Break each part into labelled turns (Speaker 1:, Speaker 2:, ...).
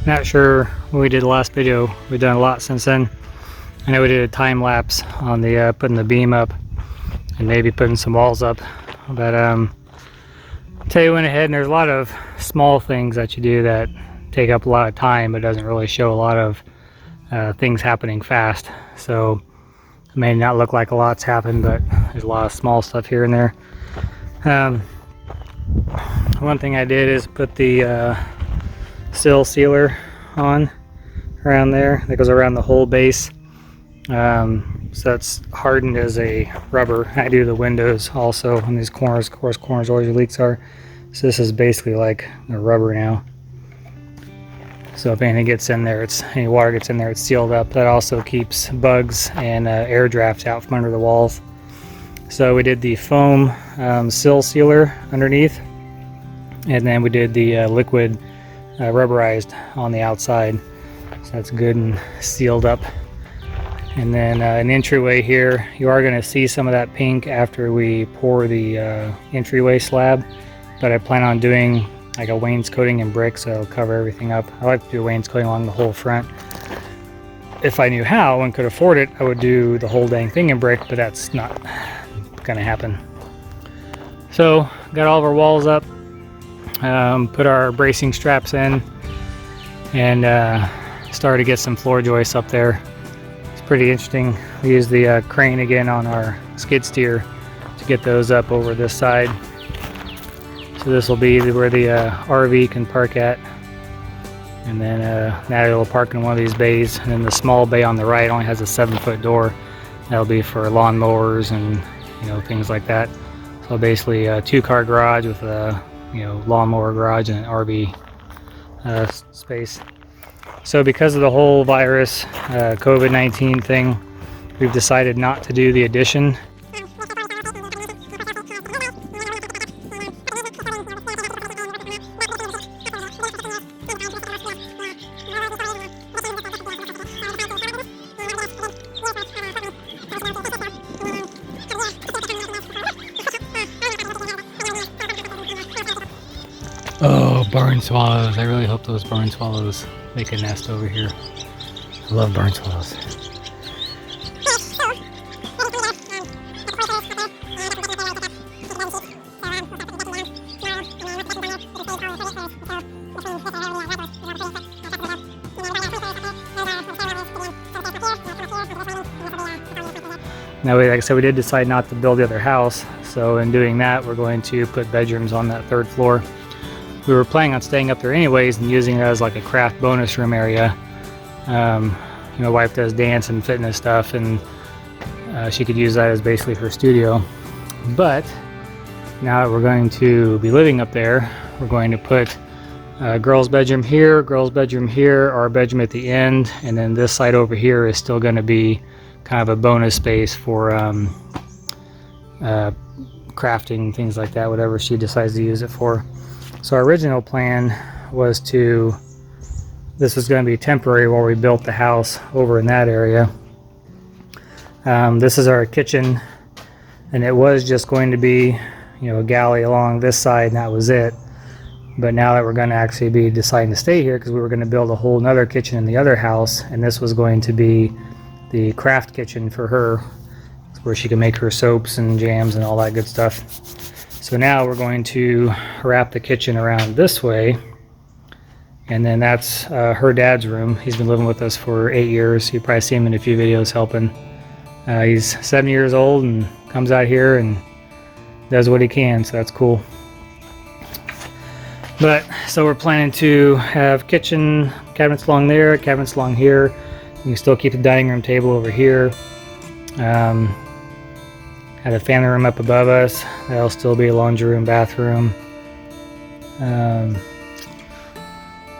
Speaker 1: Not sure when we did the last video. We've done a lot since then. I know we did a time lapse on the putting the beam up and maybe putting some walls up, but Tay went ahead and there's a lot of small things that you do that take up a lot of time, but doesn't really show a lot of things happening fast. So it may not look like a lot's happened, but there's a lot of small stuff here and there. One thing I did is put the sill sealer on around there that goes around the whole base. So that's hardened as a rubber. I do the windows also on these corners. Of course, corners where your leaks are. So this is basically like a rubber now. So if anything gets in there, any water gets in there, it's sealed up. That also keeps bugs and air drafts out from under the walls. So we did the foam sill sealer underneath, and then we did the liquid rubberized on the outside. So that's good and sealed up. And then an entryway here, you are going to see some of that pink after we pour the entryway slab, but I plan on doing like a wainscoting in brick, so it'll cover everything up. I like to do wainscoting along the whole front. If I knew how and could afford it, I would do the whole dang thing in brick, but that's not going to happen. So got all of our walls up, put our bracing straps in, and started to get some floor joists up there. Pretty interesting. We use the crane again on our skid steer to get those up over this side. So this will be where the RV can park at, and then Natalie will park in one of these bays, and then the small bay on the right only has a 7-foot door. That'll be for lawn mowers and things like that. So basically a 2-car garage with a lawnmower garage and an RV space. So because of the whole virus, COVID-19 thing, we've decided not to do the addition. Oh, barn swallows. I really hope those barn swallows make a nest over here. I love barn swallows. Now, like I said, we did decide not to build the other house. So in doing that, we're going to put bedrooms on that 3rd floor. We were planning on staying up there anyways and using it as like a craft bonus room area. My wife does dance and fitness stuff, and she could use that as basically her studio. But now that we're going to be living up there, we're going to put a girls' bedroom here, our bedroom at the end, and then this side over here is still going to be kind of a bonus space for crafting, things like that, whatever she decides to use it for. So our original plan was this was going to be temporary while we built the house over in that area. This is our kitchen, and it was just going to be, a galley along this side, and that was it. But now that we're going to actually be deciding to stay here, because we were going to build a whole nother kitchen in the other house, and this was going to be the craft kitchen for her, where she can make her soaps and jams and all that good stuff. So now we're going to wrap the kitchen around this way, and then that's her dad's room. He's been living with us for 8 years. You probably see him in a few videos helping. He's 7 years old and comes out here and does what he can, so that's cool. But so we're planning to have kitchen cabinets along there, cabinets along here. You can still keep the dining room table over here. Had a family room up above us. That'll still be a laundry room, bathroom.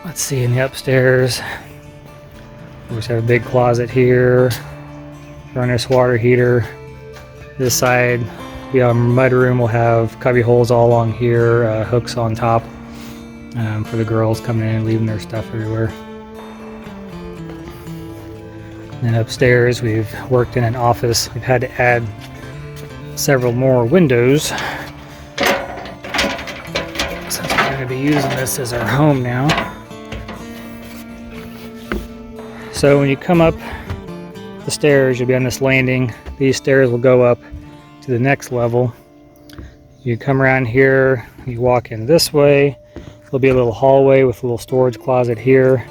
Speaker 1: Let's see, in the upstairs, we just have a big closet here, furnace, water heater. This side, our mud room will have cubby holes all along here, hooks on top for the girls coming in and leaving their stuff everywhere. And then upstairs, we've worked in an office. We've had to add several more windows. Since we're going to be using this as our home now. So when you come up the stairs, you'll be on this landing. These stairs will go up to the next level. You come around here, you walk in this way. There'll be a little hallway with a little storage closet here.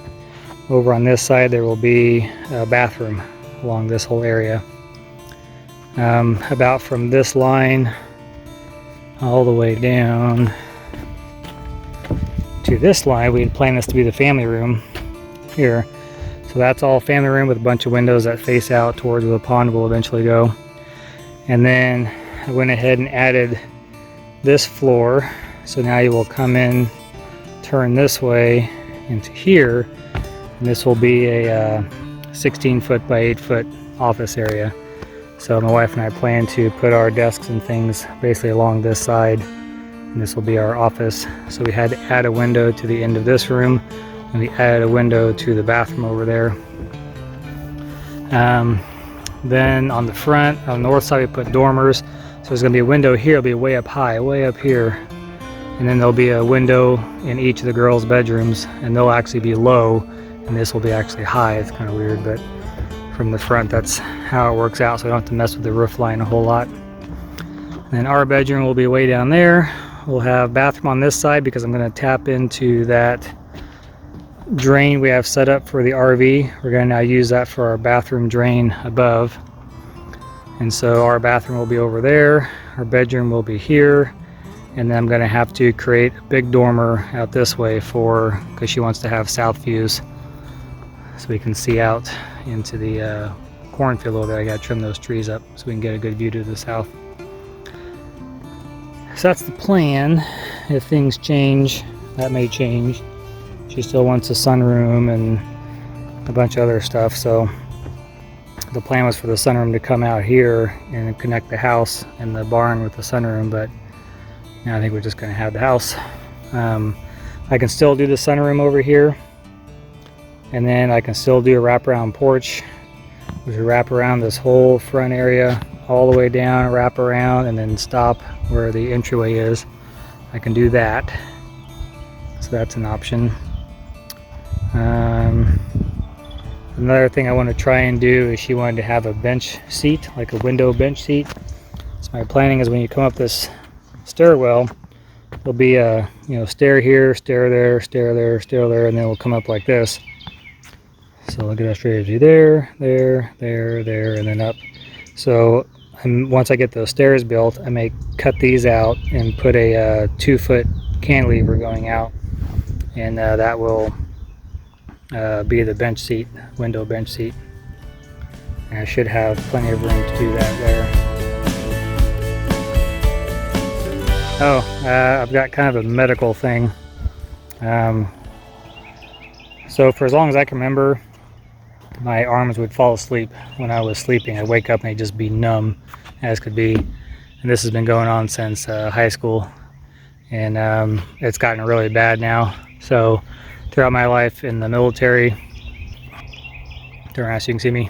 Speaker 1: Over on this side there will be a bathroom along this whole area. About from this line all the way down to this line, we had planned this to be the family room here. So that's all family room with a bunch of windows that face out towards where the pond will eventually go. And then I went ahead and added this floor. So now you will come in, turn this way into here, and this will be a 16-foot by 8-foot office area. So my wife and I plan to put our desks and things basically along this side, and this will be our office. So we had to add a window to the end of this room, and we added a window to the bathroom over there. Then on the front, on the north side, we put dormers. So there's going to be a window here. It'll be way up high, way up here. And then there'll be a window in each of the girls' bedrooms, and they'll actually be low, and this will be actually high. It's kind of weird, but from the front, that's how it works out, so we don't have to mess with the roof line a whole lot. And then our bedroom will be way down there. We'll have bathroom on this side because I'm going to tap into that drain we have set up for the RV. We're going to now use that for our bathroom drain above. And so our bathroom will be over there, our bedroom will be here, and then I'm going to have to create a big dormer out this way because she wants to have south views, so we can see out into the cornfield over there. I got to trim those trees up so we can get a good view to the south. So that's the plan. If things change, that may change. She still wants a sunroom and a bunch of other stuff, so the plan was for the sunroom to come out here and connect the house and the barn with the sunroom, but now I think we're just going to have the house. I can still do the sunroom over here, and then I can still do a wraparound porch, which will wrap around this whole front area all the way down, wrap around, and then stop where the entryway is. I can do that, so that's an option. Another thing I want to try and do is she wanted to have a bench seat, like a window bench seat. So my planning is when you come up this stairwell, there'll be a stair here, stair there, stair there, stair there, and then we'll come up like this. So look at that strategy there, there, there, there, and then up. So once I get those stairs built, I may cut these out and put a 2-foot cantilever going out, and that will be the bench seat, window bench seat. And I should have plenty of room to do that there. Oh, I've got kind of a medical thing. So for as long as I can remember, my arms would fall asleep when I was sleeping. I'd wake up and they'd just be numb as could be. And this has been going on since high school. And it's gotten really bad now. So throughout my life in the military, turn around so you can see me.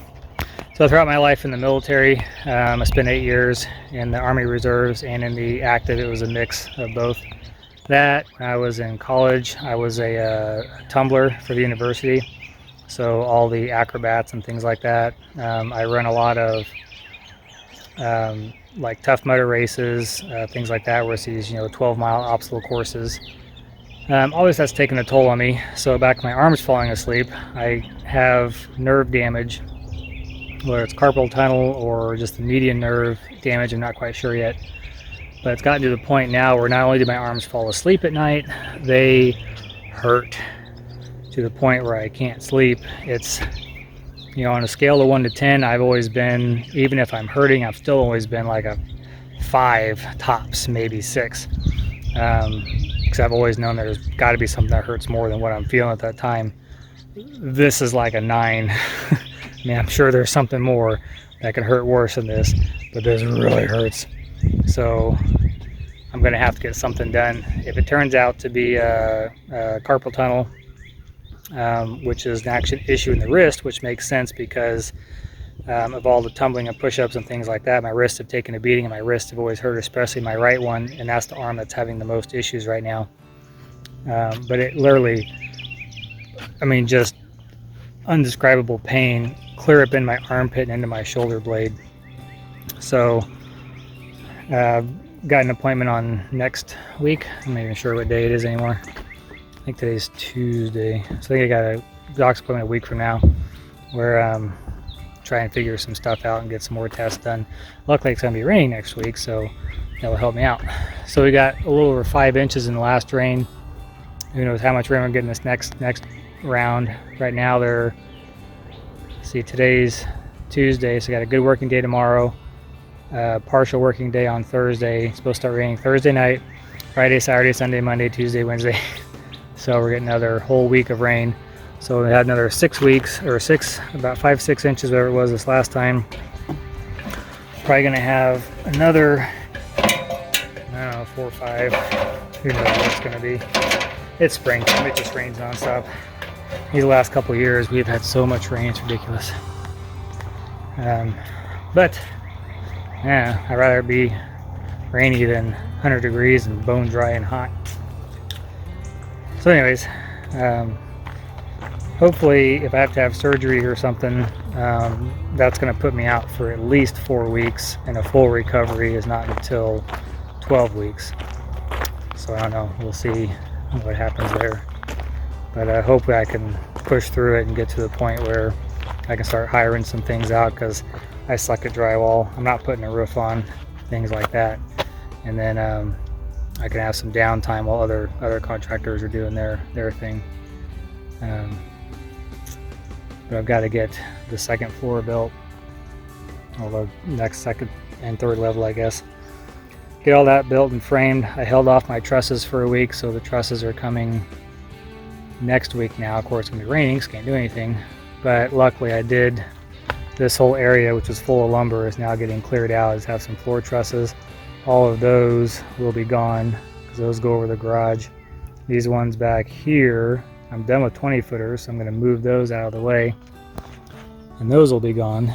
Speaker 1: So throughout my life in the military, I spent 8 years in the Army Reserves and in the active. It was a mix of both. That, when I was in college, I was a tumbler for the university. So all the acrobats and things like that. I run a lot of like Tough Mudder races, things like that, where it's these 12-mile obstacle courses. Always that's taken a toll on me. So back to my arms falling asleep, I have nerve damage, whether it's carpal tunnel or just the median nerve damage, I'm not quite sure yet. But it's gotten to the point now where not only do my arms fall asleep at night, they hurt to the point where I can't sleep. It's, on a scale of 1 to 10, I've always been, even if I'm hurting, I've still always been like a 5 tops, maybe 6. Because I've always known there's got to be something that hurts more than what I'm feeling at that time. This is like a 9. I mean, I'm sure there's something more that could hurt worse than this, but this really hurts. So I'm going to have to get something done. If it turns out to be a carpal tunnel, which is an actual issue in the wrist, which makes sense because of all the tumbling and push-ups and things like that, my wrists have taken a beating and my wrists have always hurt, especially my right one, and that's the arm that's having the most issues right now. But it literally, I mean, just undescribable pain clear up in my armpit and into my shoulder blade. So got an appointment on next week. I'm not even sure what day it is anymore. I think today's Tuesday. So I think I got a doctor's appointment a week from now where try and figure some stuff out and get some more tests done. Luckily it's going to be raining next week, so that will help me out. So we got a little over 5 inches in the last rain. Who knows how much rain we're getting this next round. Right now they're, see, today's Tuesday, so I got a good working day tomorrow, partial working day on Thursday. It's supposed to start raining Thursday night, Friday, Saturday, Sunday, Monday, Tuesday, Wednesday. So we're getting another whole week of rain. So we had another 6 weeks, or about 5-6 inches, whatever it was this last time. Probably gonna have another, I don't know, 4 or 5. Who knows what it's gonna be. It's spring, it just rains nonstop. These last couple of years, we've had so much rain, it's ridiculous. But yeah, I'd rather it be rainy than 100 degrees and bone dry and hot. So anyways, hopefully if I have to have surgery or something, that's going to put me out for at least 4 weeks, and a full recovery is not until 12 weeks. So I don't know, we'll see what happens there. But hopefully I can push through it and get to the point where I can start hiring some things out, because I suck at drywall. I'm not putting a roof on, things like that. And then I can have some downtime while other contractors are doing their thing. But I've got to get the second floor built, or the next second and third level, I guess. Get all that built and framed. I held off my trusses for a week, so the trusses are coming next week now. Of course, it's gonna be raining, so can't do anything. But luckily I did, this whole area, which is full of lumber, is now getting cleared out. I just have some floor trusses. All of those will be gone, because those go over the garage. These ones back here, I'm done with 20 footers, so I'm going to move those out of the way, and those will be gone.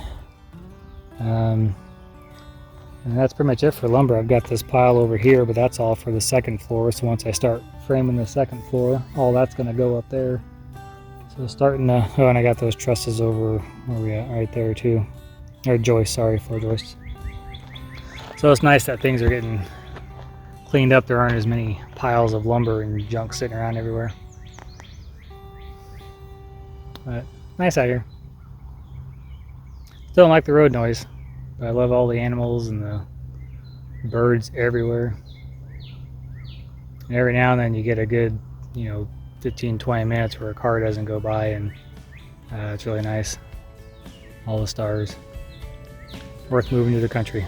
Speaker 1: And that's pretty much it for lumber. I've got this pile over here, but that's all for the second floor. So once I start framing the second floor, all that's going to go up there. So starting to, oh, and I got those trusses over, where we at, right there too. Or joists, sorry, floor joists. So it's nice that things are getting cleaned up. There aren't as many piles of lumber and junk sitting around everywhere. But nice out here. Still don't like the road noise, but I love all the animals and the birds everywhere. And every now and then you get a good, 15-20 minutes where a car doesn't go by, and it's really nice. All the stars. Worth moving to the country.